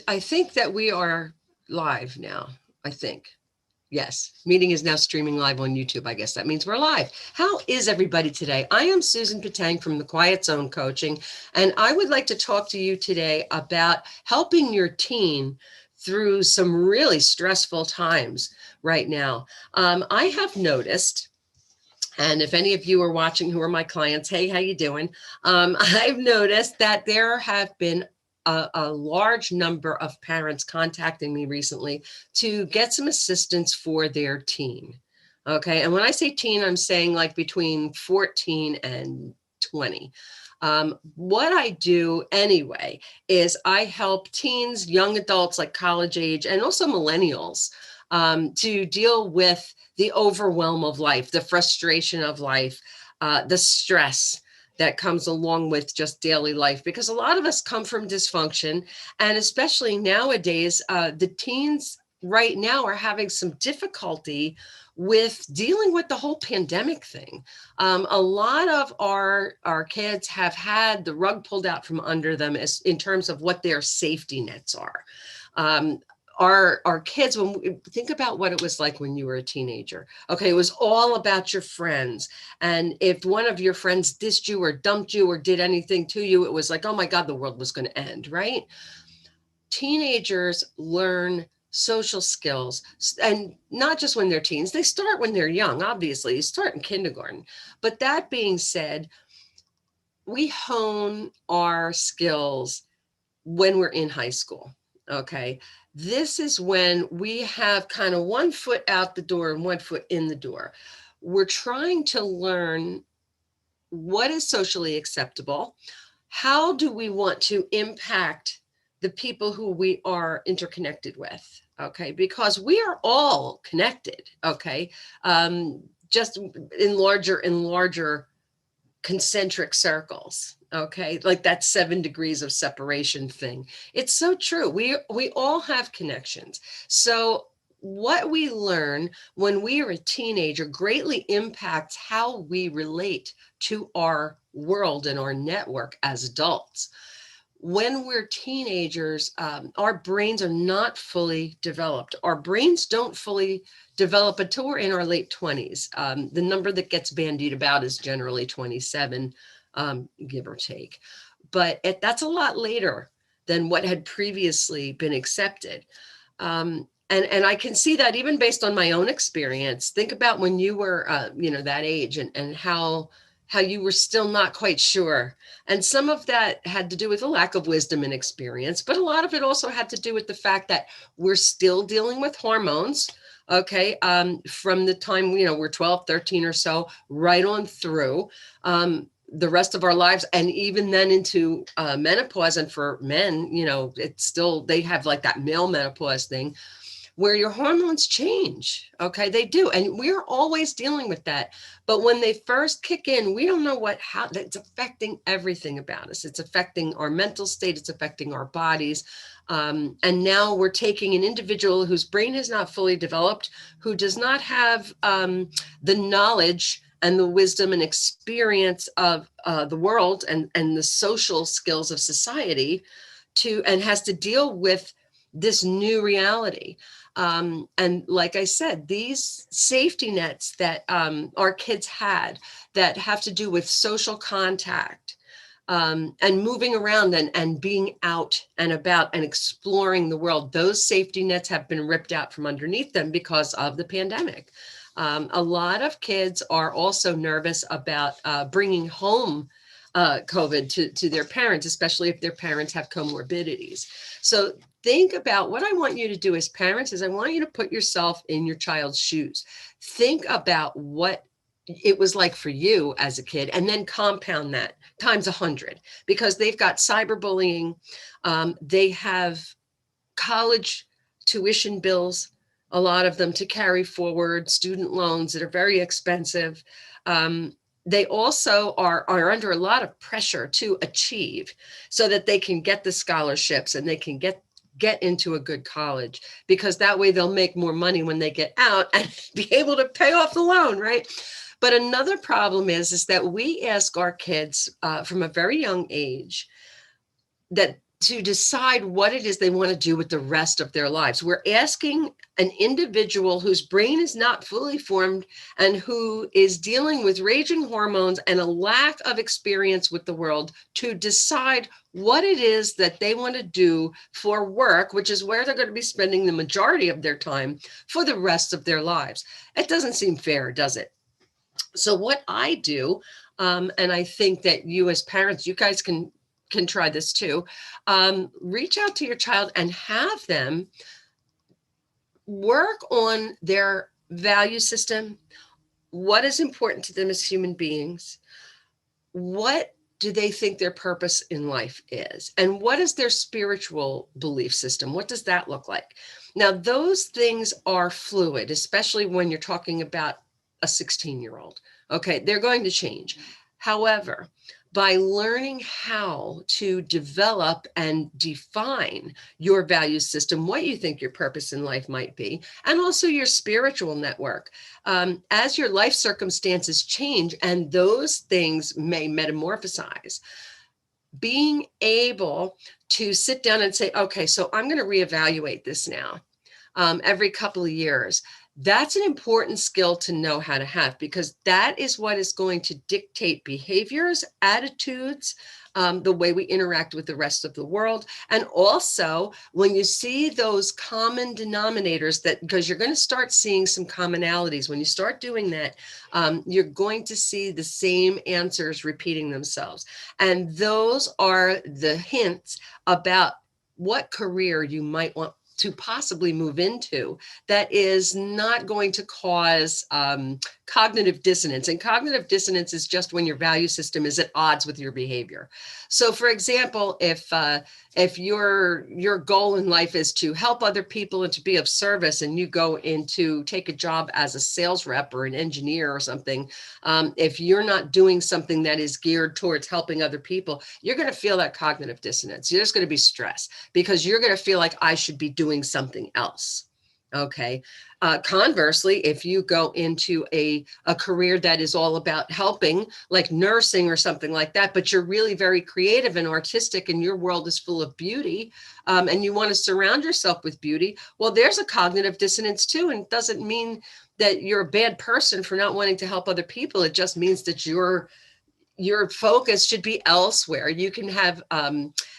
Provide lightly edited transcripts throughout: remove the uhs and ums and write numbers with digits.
I think that we are live now. I think. Yes, meeting is now streaming live on YouTube. I guess that means we're live. How is everybody today? I am Susan Patang from the Quiet Zone Coaching, and I would like to talk to you today about helping your teen through some really stressful times right now. I have noticed, and if any of you are watching who are my clients, hey, how you doing? I've noticed that there have been a large number of parents contacting me recently to get some assistance for their teen. Okay. And when I say teen, I'm saying like between 14 and 20. What I do anyway is I help teens, young adults like college age, and also millennials to deal with the overwhelm of life, the frustration of life, the stress that comes along with just daily life, because a lot of us come from dysfunction. And especially nowadays, the teens right now are having some difficulty with dealing with the whole pandemic thing. A lot of our kids have had the rug pulled out from under them as in terms of what their safety nets are. Our kids, when we think about what it was like when you were a teenager, okay, it was all about your friends. And if one of your friends dissed you or dumped you or did anything to you, it was like, oh my God, the world was going to end, right? Teenagers learn social skills, and not just when they're teens, they start when they're young, obviously, you start in kindergarten. But that being said, we hone our skills when we're in high school. Okay. This is when we have kind of one foot out the door and one foot in the door. We're trying to learn what is socially acceptable. How do we want to impact the people who we are interconnected with? Okay. Because we are all connected. Okay. Just in larger concentric circles. Okay, like that 7 degrees of separation thing. It's so true. We all have connections. So what we learn when we are a teenager greatly impacts how we relate to our world and our network as adults. When we're teenagers, our brains are not fully developed. Our brains don't fully develop until we're in our late 20s. The number that gets bandied about is generally 27, give or take. But that's a lot later than what had previously been accepted. And I can see that even based on my own experience. Think about when you were, that age and how you were still not quite sure. And some of that had to do with a lack of wisdom and experience, but a lot of it also had to do with the fact that we're still dealing with hormones. Okay. From the time, we're 12, 13 or so, right on through the rest of our lives. And even then into menopause. And for men, it's still, they have like that male menopause thing where your hormones change. Okay, they do. And we're always dealing with that. But when they first kick in, we don't know how that's affecting everything about us. It's affecting our mental state. It's affecting our bodies. And now we're taking an individual whose brain is not fully developed, who does not have the knowledge and the wisdom and experience of the world and the social skills of society and has to deal with this new reality. And like I said, these safety nets that our kids had that have to do with social contact and moving around and being out and about and exploring the world, those safety nets have been ripped out from underneath them because of the pandemic. A lot of kids are also nervous about bringing home COVID to their parents, especially if their parents have comorbidities. So think about what I want you to do as parents is I want you to put yourself in your child's shoes. Think about what it was like for you as a kid, and then compound that times 100, because they've got cyberbullying. They have college tuition bills, a lot of them to carry forward, student loans that are very expensive. They also are under a lot of pressure to achieve so that they can get the scholarships and they can get into a good college, because that way they'll make more money when they get out and be able to pay off the loan, right? But another problem is that we ask our kids from a very young age that to decide what it is they want to do with the rest of their lives. We're asking an individual whose brain is not fully formed and who is dealing with raging hormones and a lack of experience with the world to decide what it is that they want to do for work, which is where they're going to be spending the majority of their time for the rest of their lives. It doesn't seem fair, does it? So what I do, and I think that you as parents, you guys can try this too. Reach out to your child and have them work on their value system. What is important to them as human beings? What do they think their purpose in life is? And what is their spiritual belief system? What does that look like? Now, those things are fluid, especially when you're talking about a 16-year-old. Okay, they're going to change. However, by learning how to develop and define your value system, what you think your purpose in life might be, and also your spiritual network, as your life circumstances change and those things may metamorphosize, being able to sit down and say, okay, so I'm going to reevaluate this now every couple of years. That's an important skill to know how to have, because that is what is going to dictate behaviors, attitudes, the way we interact with the rest of the world. And also when you see those common denominators, that because you're going to start seeing some commonalities, when you start doing that, you're going to see the same answers repeating themselves. And those are the hints about what career you might want to possibly move into that is not going to cause cognitive dissonance. And cognitive dissonance is just when your value system is at odds with your behavior. So for example, if your goal in life is to help other people and to be of service, and you go into take a job as a sales rep or an engineer or something, if you're not doing something that is geared towards helping other people, you're going to feel that cognitive dissonance. There's going to be stress because you're going to feel like I should be doing something else. Okay. Conversely, if you go into a career that is all about helping, like nursing or something like that, but you're really very creative and artistic and your world is full of beauty, and you want to surround yourself with beauty, well, there's a cognitive dissonance too. And it doesn't mean that you're a bad person for not wanting to help other people. It just means that your focus should be elsewhere. You can have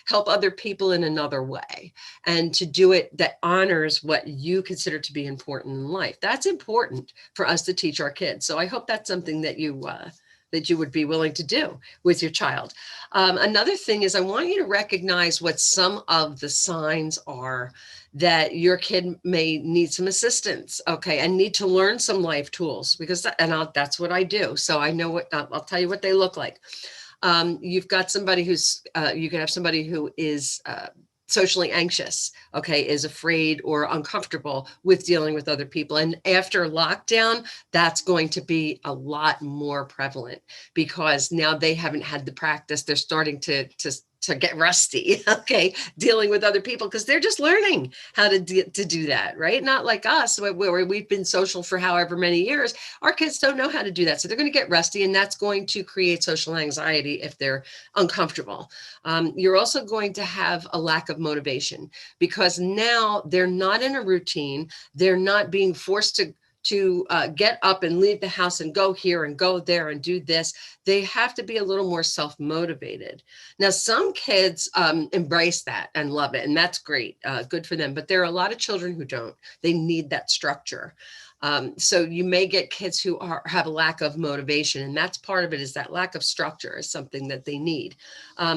help other people in another way, and to do it that honors what you consider to be important in life. That's important for us to teach our kids. So I hope that's something that you would be willing to do with your child. Another thing is I want you to recognize what some of the signs are that your kid may need some assistance, okay, and need to learn some life tools, because that's what I do. So I know what I'll tell you what they look like. You've got somebody you can have somebody who is socially anxious, okay, is afraid or uncomfortable with dealing with other people. And after lockdown, that's going to be a lot more prevalent because now they haven't had the practice. They're starting to get rusty, okay, dealing with other people because they're just learning how to do that, right? Not like us, where we've been social for however many years. Our kids don't know how to do that. So they're going to get rusty, and that's going to create social anxiety if they're uncomfortable. You're also going to have a lack of motivation because now they're not in a routine. They're not being forced to get up and leave the house and go here and go there and do this. They have to be a little more self-motivated. Now, some kids embrace that and love it, and that's great, good for them. But there are a lot of children who don't. They need that structure. So you may get kids who have a lack of motivation, and that's part of it, is that lack of structure is something that they need.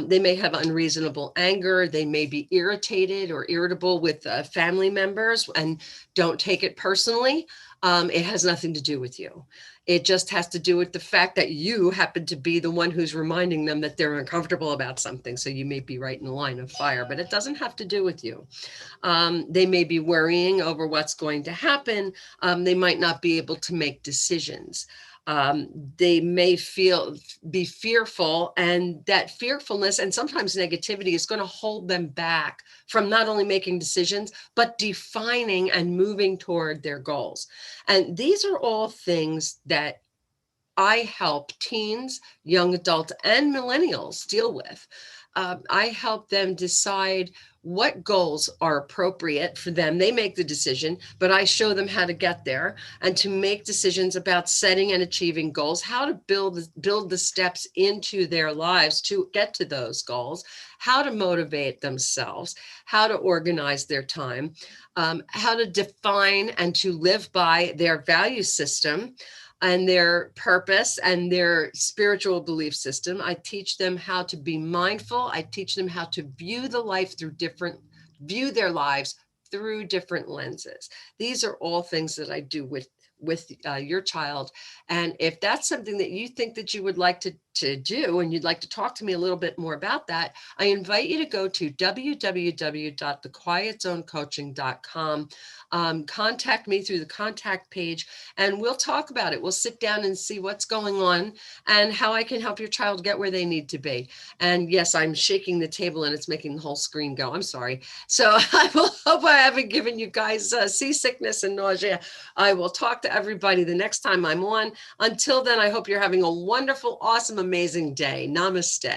They may have unreasonable anger. They may be irritated or irritable with family members and don't take it personally. It has nothing to do with you. It just has to do with the fact that you happen to be the one who's reminding them that they're uncomfortable about something. So you may be right in the line of fire, but it doesn't have to do with you. They may be worrying over what's going to happen. They might not be able to make decisions. They may be fearful, and that fearfulness and sometimes negativity is going to hold them back from not only making decisions, but defining and moving toward their goals. And these are all things that I help teens, young adults, and millennials deal with. I help them decide what goals are appropriate for them. They make the decision, but I show them how to get there and to make decisions about setting and achieving goals, how to build the steps into their lives to get to those goals, how to motivate themselves, how to organize their time, how to define and to live by their value system and their purpose and their spiritual belief system. I teach them how to be mindful. I teach them how to view their lives through different lenses. These are all things that I do with your child. And if that's something that you think that you would like to do, and you'd like to talk to me a little bit more about that, I invite you to go to www.thequietzonecoaching.com. Contact me through the contact page, and we'll talk about it. We'll sit down and see what's going on and how I can help your child get where they need to be. And yes, I'm shaking the table and it's making the whole screen go. I'm sorry. So I will hope I haven't given you guys seasickness and nausea. I will talk to everybody the next time I'm on. Until then, I hope you're having a wonderful, awesome, amazing day. Namaste.